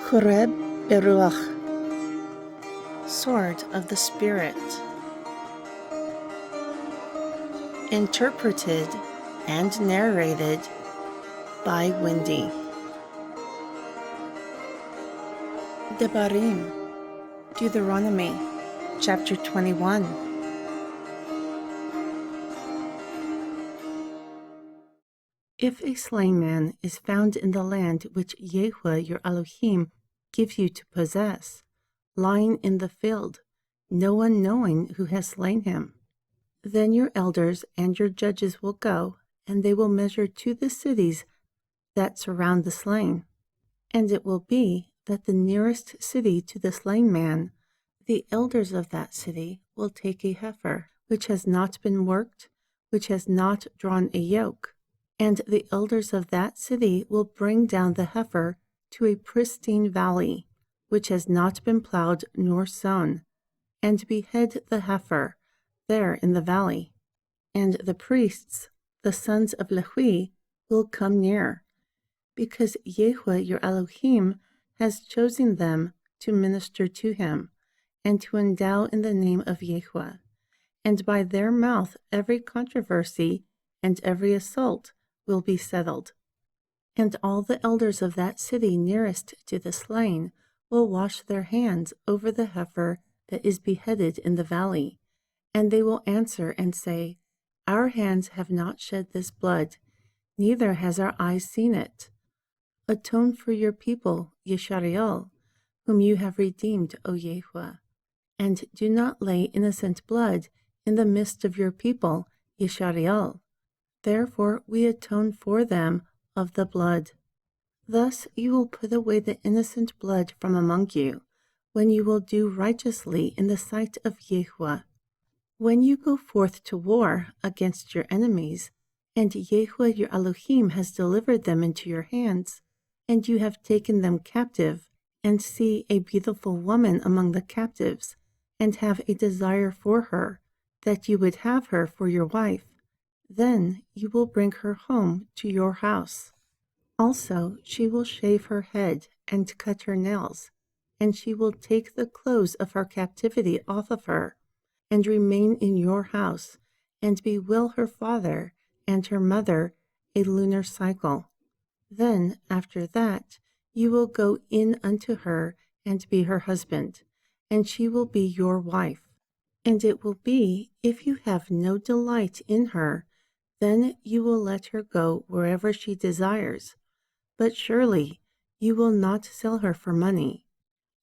Choreb Beruach, Sword of the Spirit. Interpreted and narrated by Wendy. Debarim, Deuteronomy Chapter 21. If a slain man is found in the land which Yahuwah your Elohim gives you to possess, lying in the field, no one knowing who has slain him, then your elders and your judges will go, and they will measure to the cities that surround the slain. And it will be that the nearest city to the slain man, the elders of that city will take a heifer, which has not been worked, which has not drawn a yoke, and the elders of that city will bring down the heifer to a pristine valley, which has not been plowed nor sown, and behead the heifer there in the valley. And the priests, the sons of Lehi, will come near, because Yahuwah your Elohim has chosen them to minister to him, and to endow in the name of Yahuwah. And by their mouth every controversy and every assault will be settled. And all the elders of that city nearest to the slain will wash their hands over the heifer that is beheaded in the valley, and they will answer and say, Our hands have not shed this blood, neither has our eyes seen it. Atone for your people, Yeshariel, whom you have redeemed, O Yahuwah, and do not lay innocent blood in the midst of your people, Yeshariel. Therefore we atone for them of the blood. Thus you will put away the innocent blood from among you, when you will do righteously in the sight of Yahuwah. When you go forth to war against your enemies, and Yahuwah your Elohim has delivered them into your hands, and you have taken them captive, and see a beautiful woman among the captives, and have a desire for her, that you would have her for your wife, then you will bring her home to your house. Also she will shave her head and cut her nails, and she will take the clothes of her captivity off of her, and remain in your house, and bewail her father and her mother a lunar cycle. Then, after that, you will go in unto her and be her husband, and she will be your wife. And it will be, if you have no delight in her, then you will let her go wherever she desires. But surely you will not sell her for money.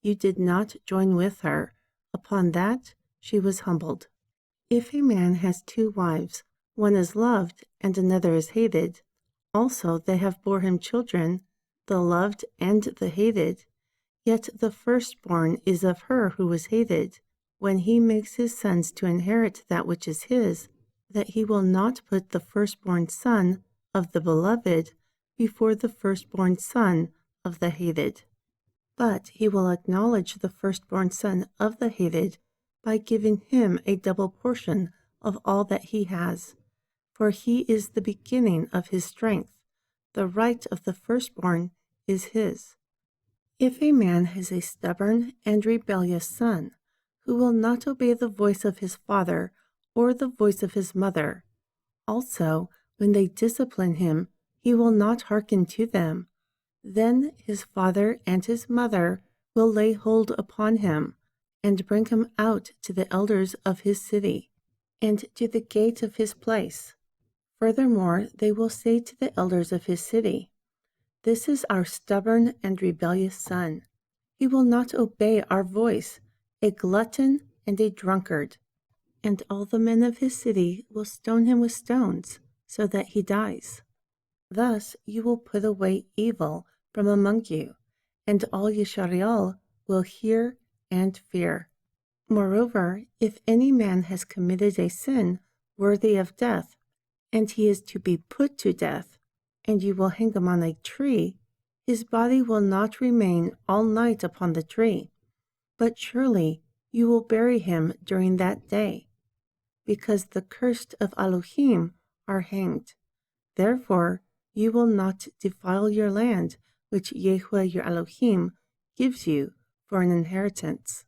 You did not join with her. Upon that she was humbled. If a man has two wives, one is loved and another is hated, also they have bore him children, the loved and the hated, yet the firstborn is of her who was hated, when he makes his sons to inherit that which is his, that he will not put the firstborn son of the beloved before the firstborn son of the hated. But he will acknowledge the firstborn son of the hated by giving him a double portion of all that he has. For he is the beginning of his strength. The right of the firstborn is his. If a man has a stubborn and rebellious son, who will not obey the voice of his father or the voice of his mother, also when they discipline him, he will not hearken to them, then his father and his mother will lay hold upon him, and bring him out to the elders of his city, and to the gate of his place. Furthermore, they will say to the elders of his city, This is our stubborn and rebellious son. He will not obey our voice, a glutton and a drunkard. And all the men of his city will stone him with stones, so that he dies. Thus you will put away evil from among you, and all Yeshariel will hear and fear. Moreover, if any man has committed a sin worthy of death, and he is to be put to death, and you will hang him on a tree, his body will not remain all night upon the tree, but surely you will bury him during that day, because the cursed of Elohim are hanged. Therefore you will not defile your land, which Yahuwah your Elohim gives you for an inheritance.